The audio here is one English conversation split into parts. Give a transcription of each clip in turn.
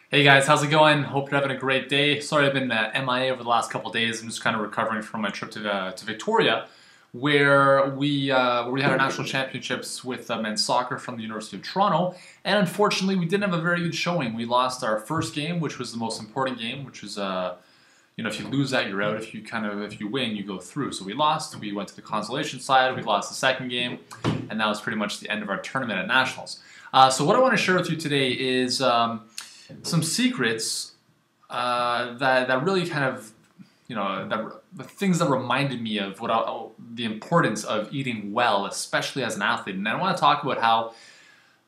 Hey guys, how's it going? Hope you're having a great day. Sorry I've been MIA over the last couple days. I'm just kind of recovering from my trip to Victoria, where we had our national championships with men's soccer from the University of Toronto, and unfortunately we didn't have a very good showing. We lost our first game, which was the most important game, which was if you lose that, you're out. If you win, you go through. So we lost. We went to the consolation side. We lost the second game, and that was pretty much the end of our tournament at nationals. So what I want to share with you today is some secrets that really kind of, the things that reminded me of the importance of eating well, especially as an athlete. And I want to talk about how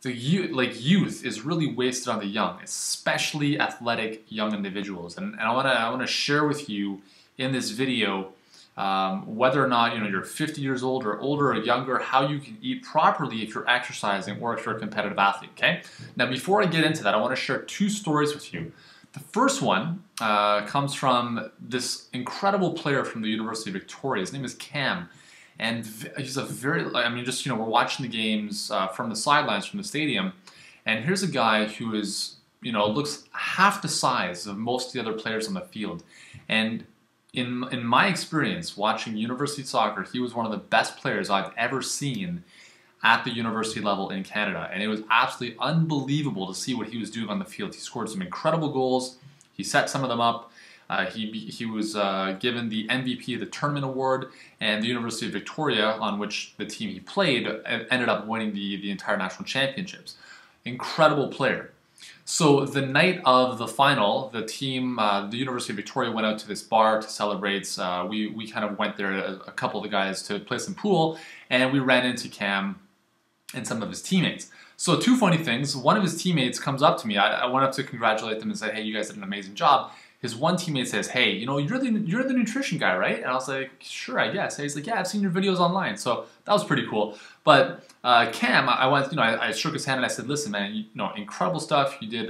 the youth is really wasted on the young, especially athletic young individuals. And I want to share with you in this video whether or not you're 50 years old or older or younger, how you can eat properly if you're exercising or if you're a competitive athlete. Okay. Now, before I get into that, I want to share two stories with you. The first one comes from this incredible player from the University of Victoria. His name is Cam, and he's a very, we're watching the games from the sidelines from the stadium, and here's a guy who is, looks half the size of most of the other players on the field, and in my experience watching university soccer, he was one of the best players I've ever seen at the university level in Canada, and it was absolutely unbelievable to see what he was doing on the field. He scored some incredible goals. He set some of them up. He was given the MVP of the tournament award, and the University of Victoria, on which the team he played, ended up winning the entire national championships. Incredible player. So the night of the final, the team, the University of Victoria, went out to this bar to celebrate. We kind of went there, a couple of the guys, to play some pool, and we ran into Cam and some of his teammates. So two funny things. One of his teammates comes up to me. I went up to congratulate them and said, "Hey, you guys did an amazing job." His one teammate says, "Hey, you're the nutrition guy, right?" And I was like, "Sure, I guess." And he's like, "Yeah, I've seen your videos online." So that was pretty cool. But Cam, I shook his hand and I said, "Listen, man, incredible stuff. You did,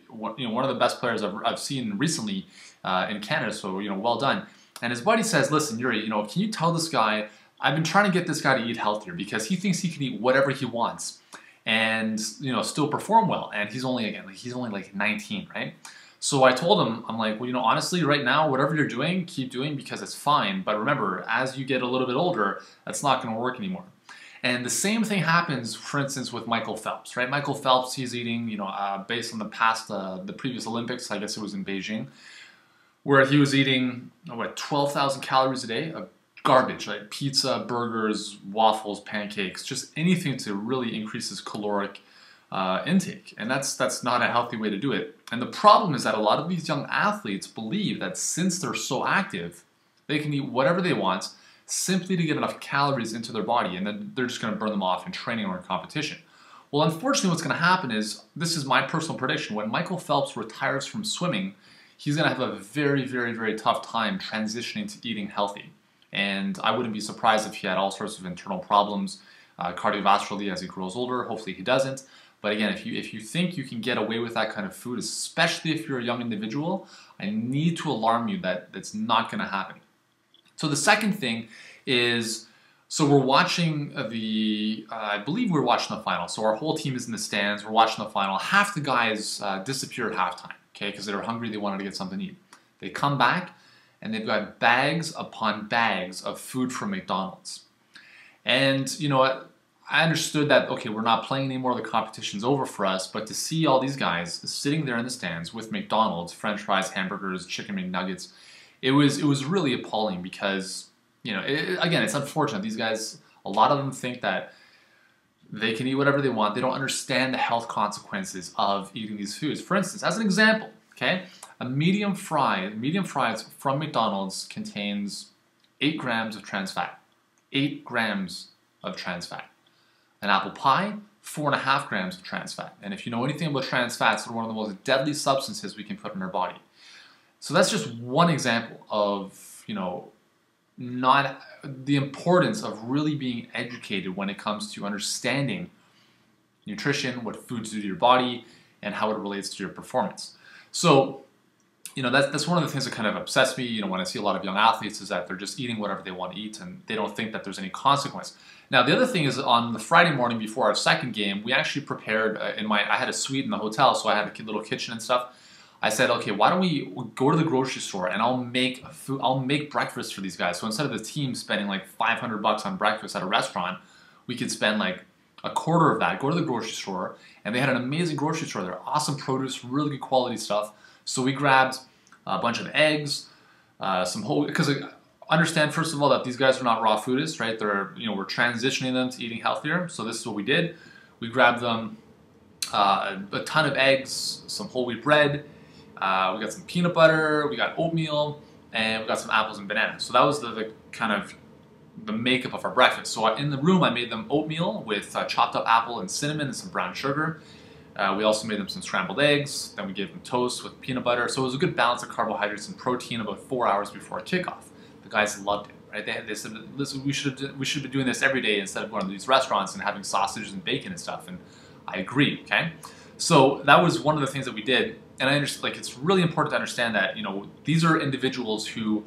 one of the best players I've seen recently in Canada. So well done." And his buddy says, "Listen, Yuri, can you tell this guy? I've been trying to get this guy to eat healthier because he thinks he can eat whatever he wants and still perform well. And he's only like 19, right?" So I told him, I'm like, well, honestly, right now, whatever you're doing, keep doing because it's fine. But remember, as you get a little bit older, that's not going to work anymore. And the same thing happens, for instance, with Michael Phelps, right? Michael Phelps, he's eating, based on the previous Olympics, I guess it was in Beijing, where he was eating, 12,000 calories a day of garbage, right? Pizza, burgers, waffles, pancakes, just anything to really increase his caloric intake, and that's not a healthy way to do it. And the problem is that a lot of these young athletes believe that since they're so active, they can eat whatever they want simply to get enough calories into their body, and then they're just going to burn them off in training or in competition. Well, unfortunately, what's going to happen is, this is my personal prediction, when Michael Phelps retires from swimming, he's going to have a very, very, very tough time transitioning to eating healthy. And I wouldn't be surprised if he had all sorts of internal problems, cardiovascularly, as he grows older. Hopefully he doesn't. But again, if you think you can get away with that kind of food, especially if you're a young individual, I need to alarm you that that's not going to happen. So the second thing is, so we're watching I believe we're watching the final. So our whole team is in the stands. We're watching the final. Half the guys disappear at halftime, okay, because they were hungry. They wanted to get something to eat. They come back, and they've got bags upon bags of food from McDonald's. And you know what? I understood that, okay, we're not playing anymore, the competition's over for us, but to see all these guys sitting there in the stands with McDonald's, French fries, hamburgers, chicken McNuggets, it was really appalling because, again, it's unfortunate. These guys, a lot of them think that they can eat whatever they want. They don't understand the health consequences of eating these foods. For instance, as an example, okay, a medium fries from McDonald's contains 8 grams of trans fat. 8 grams of trans fat. An apple pie, 4.5 grams of trans fat. And if you know anything about trans fats, they're one of the most deadly substances we can put in our body. So that's just one example of, not the importance of really being educated when it comes to understanding nutrition, what foods do to your body, and how it relates to your performance. So that's one of the things that kind of upsets me, when I see a lot of young athletes, is that they're just eating whatever they want to eat and they don't think that there's any consequence. Now, the other thing is, on the Friday morning before our second game, we actually prepared I had a suite in the hotel, so I had a little kitchen and stuff. I said, okay, why don't we go to the grocery store and I'll make breakfast for these guys. So instead of the team spending like $500 on breakfast at a restaurant, we could spend like a quarter of that, go to the grocery store, and they had an amazing grocery store there. Awesome produce, really good quality stuff. So we grabbed a bunch of eggs, some whole, because understand first of all that these guys are not raw foodists, right? We're transitioning them to eating healthier. So this is what we did. We grabbed them a ton of eggs, some whole wheat bread, we got some peanut butter, we got oatmeal, and we got some apples and bananas. So that was the kind of the makeup of our breakfast. So in the room, I made them oatmeal with chopped up apple and cinnamon and some brown sugar. We also made them some scrambled eggs. Then we gave them toast with peanut butter. So it was a good balance of carbohydrates and protein about 4 hours before our kickoff. The guys loved it, right? They said, listen, we should be doing this every day instead of going to these restaurants and having sausages and bacon and stuff. And I agree, okay? So that was one of the things that we did. And I understand, like, it's really important to understand that, these are individuals who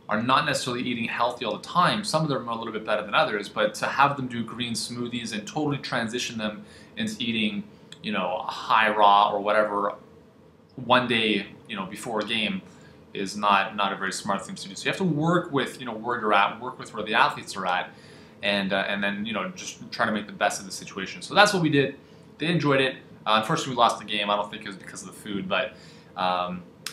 are not necessarily eating healthy all the time. Some of them are a little bit better than others, but to have them do green smoothies and totally transition them into eating, high raw or whatever one day, before a game is not a very smart thing to do. So you have to work with, where you're at, work with where the athletes are at, and then, just try to make the best of the situation. So that's what we did. They enjoyed it. Unfortunately, we lost the game. I don't think it was because of the food, but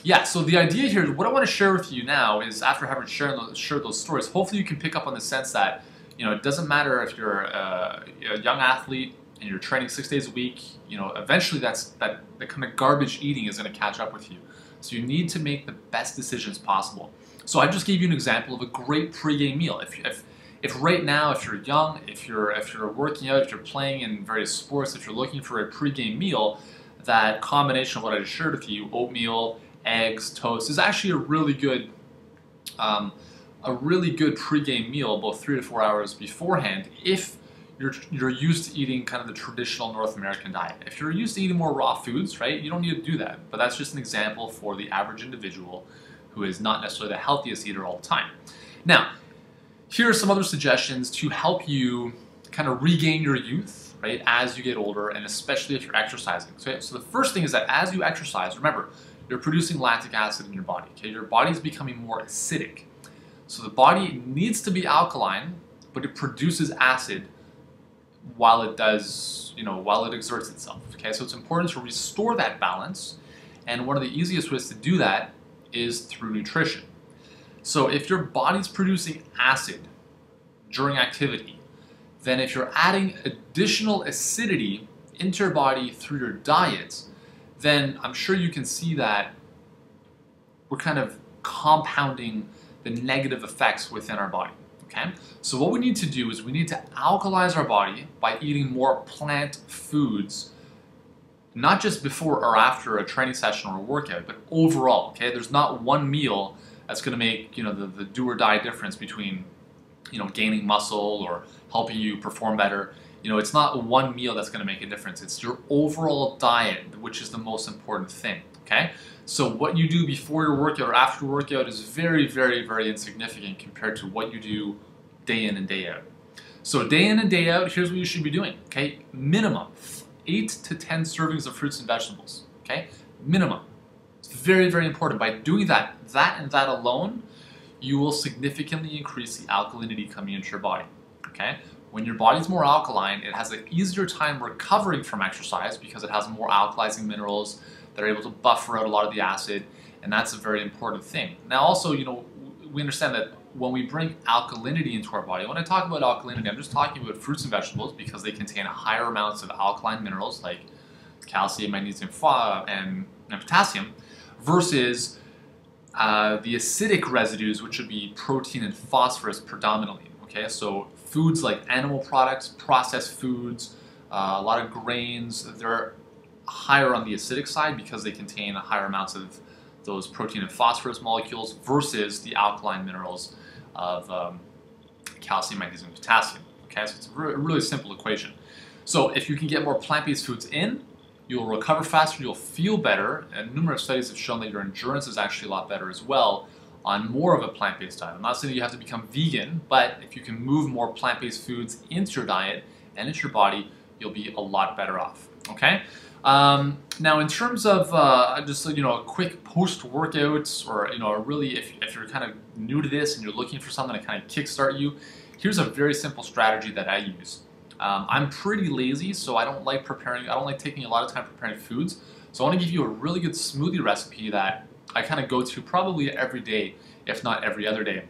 yeah. So the idea here, what I want to share with you now is, after having shared those stories, hopefully you can pick up on the sense that it doesn't matter if you're a young athlete and you're training 6 days a week. Eventually that kind of garbage eating is going to catch up with you. So you need to make the best decisions possible. So I just gave you an example of a great pregame meal. If right now, if you're young, if you're working out, if you're playing in various sports, if you're looking for a pregame meal, that combination of what I just shared with you, oatmeal, eggs, toast, is actually a really good pregame meal, about 3 to 4 hours beforehand, if you're used to eating kind of the traditional North American diet. If you're used to eating more raw foods, right, you don't need to do that. But that's just an example for the average individual who is not necessarily the healthiest eater all the time. Now, here are some other suggestions to help you kind of regain your youth, right, as you get older, and especially if you're exercising. So the first thing is that as you exercise, remember, you're producing lactic acid in your body. Okay, your body is becoming more acidic. So the body needs to be alkaline, but it produces acid while it does, while it exerts itself. Okay, so it's important to restore that balance, and one of the easiest ways to do that is through nutrition. So if your body's producing acid during activity, then if you're adding additional acidity into your body through your diet, then I'm sure you can see that we're kind of compounding the negative effects within our body. Okay? So what we need to do is we need to alkalize our body by eating more plant foods, not just before or after a training session or a workout, but overall. Okay? There's not one meal that's going to make the do or die difference between gaining muscle or helping you perform better. It's not one meal that's going to make a difference. It's your overall diet, which is the most important thing. Okay? So what you do before your workout or after your workout is very, very, very insignificant compared to what you do day in and day out. So day in and day out, here's what you should be doing. Okay? Minimum 8 to 10 servings of fruits and vegetables. Okay? Minimum. It's very, very important. By doing that and that alone, you will significantly increase the alkalinity coming into your body. Okay? When your body's more alkaline, it has an easier time recovering from exercise because it has more alkalizing minerals that are able to buffer out a lot of the acid, and that's a very important thing. Now also, we understand that when we bring alkalinity into our body, when I talk about alkalinity, I'm just talking about fruits and vegetables because they contain higher amounts of alkaline minerals like calcium, magnesium, and potassium, versus the acidic residues, which would be protein and phosphorus predominantly. Okay, so foods like animal products, processed foods, a lot of grains, they're higher on the acidic side because they contain higher amounts of those protein and phosphorus molecules versus the alkaline minerals of calcium, magnesium, and potassium. Okay, so it's a really simple equation. So if you can get more plant-based foods in, you'll recover faster, you'll feel better, and numerous studies have shown that your endurance is actually a lot better as well on more of a plant-based diet. I'm not saying that you have to become vegan, but if you can move more plant-based foods into your diet and into your body, you'll be a lot better off, okay? Now, in terms of just a quick post-workout, or really if you're kind of new to this and you're looking for something to kind of kickstart you, here's a very simple strategy that I use. I'm pretty lazy, so I don't like taking a lot of time preparing foods. So I want to give you a really good smoothie recipe that I kind of go to probably every day, if not every other day.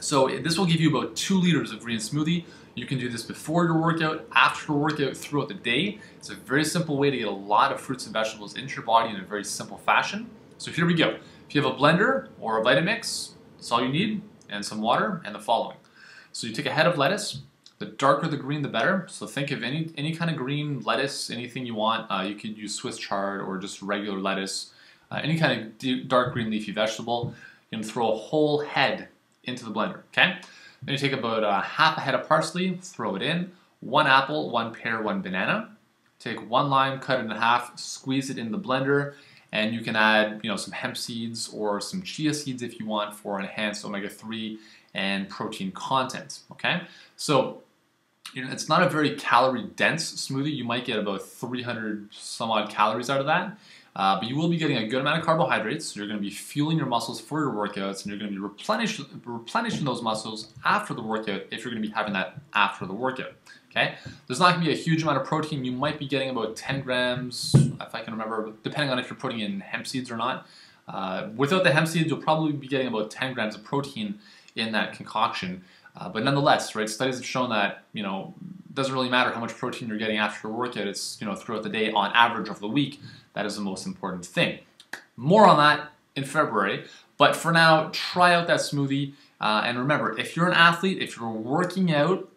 So this will give you about 2 liters of green smoothie. You can do this before your workout, after your workout, throughout the day. It's a very simple way to get a lot of fruits and vegetables into your body in a very simple fashion. So here we go. If you have a blender or a Vitamix, that's all you need, and some water and the following. So you take a head of lettuce. The darker the green, the better. So think of any kind of green lettuce, anything you want. You could use Swiss chard or just regular lettuce. Any kind of dark green leafy vegetable. You can throw a whole head into the blender, okay? Then you take about half a head of parsley, throw it in, 1 apple, 1 pear, 1 banana. Take 1 lime, cut it in half, squeeze it in the blender, and you can add some hemp seeds or some chia seeds if you want for enhanced omega-3 and protein content, okay? So it's not a very calorie-dense smoothie. You might get about 300 some odd calories out of that. But you will be getting a good amount of carbohydrates. So you're going to be fueling your muscles for your workouts, and you're going to be replenishing those muscles after the workout if you're going to be having that after the workout. Okay? There's not going to be a huge amount of protein. You might be getting about 10 grams, if I can remember, depending on if you're putting in hemp seeds or not. Without the hemp seeds, you'll probably be getting about 10 grams of protein in that concoction. But nonetheless, right, studies have shown that, it doesn't really matter how much protein you're getting after a workout. It's, throughout the day on average over the week. That is the most important thing. More on that in February. But for now, try out that smoothie. And remember, if you're an athlete, if you're working out,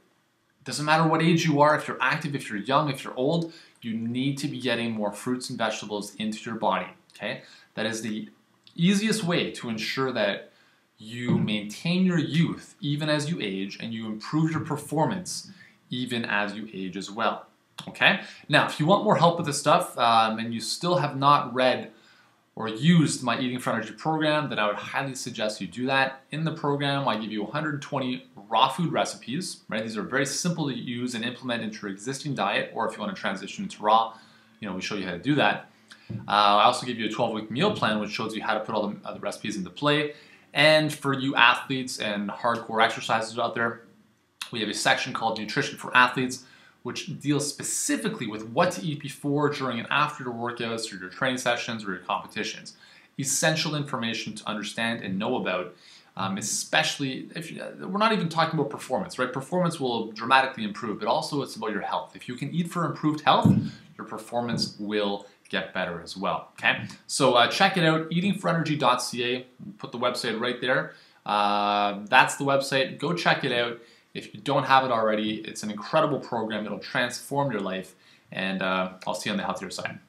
doesn't matter what age you are, if you're active, if you're young, if you're old, you need to be getting more fruits and vegetables into your body, okay? That is the easiest way to ensure that you maintain your youth even as you age, and you improve your performance even as you age as well. Okay? Now, if you want more help with this stuff, and you still have not read or used my Eating for Energy program, then I would highly suggest you do that. In the program, I give you 120 raw food recipes, right? These are very simple to use and implement into your existing diet, or if you want to transition to raw, we show you how to do that. I also give you a 12-week meal plan, which shows you how to put all the recipes into play. And for you athletes and hardcore exercisers out there, we have a section called Nutrition for Athletes, which deals specifically with what to eat before, during, and after your workouts, or your training sessions, or your competitions. Essential information to understand and know about, especially if we're not even talking about performance, right? Performance will dramatically improve, but also it's about your health. If you can eat for improved health, your performance will get better as well, okay? So check it out, eatingforenergy.ca. Put the website right there. That's the website. Go check it out. If you don't have it already, it's an incredible program. It'll transform your life, and I'll see you on the healthier side.